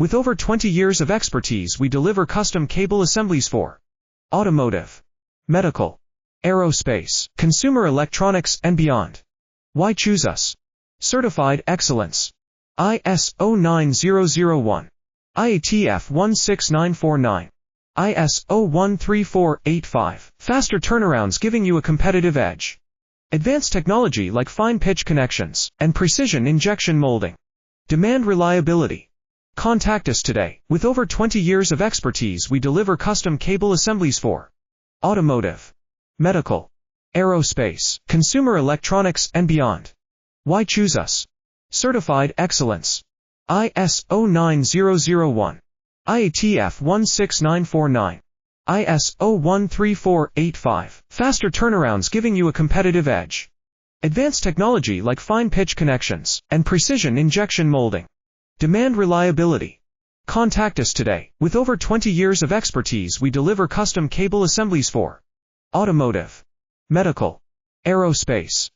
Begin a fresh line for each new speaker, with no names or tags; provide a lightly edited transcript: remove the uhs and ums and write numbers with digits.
With over 20 years of expertise, we deliver custom cable assemblies for automotive, medical, aerospace, consumer electronics, and beyond. Why choose us? Certified excellence. ISO 9001. IATF 16949. ISO 13485. Faster turnarounds giving you a competitive edge. Advanced technology like fine pitch connections and precision injection molding. Demand reliability. Contact us today. With over 20 years of expertise, we deliver custom cable assemblies for automotive, medical, aerospace, consumer electronics, and beyond. Why choose us? Certified excellence. ISO 9001. IATF 16949. ISO 13485. Faster turnarounds giving you a competitive edge. Advanced technology like fine pitch connections and precision injection molding. Demand reliability. Contact us today. With over 20 years of expertise, we deliver custom cable assemblies for automotive, medical, aerospace,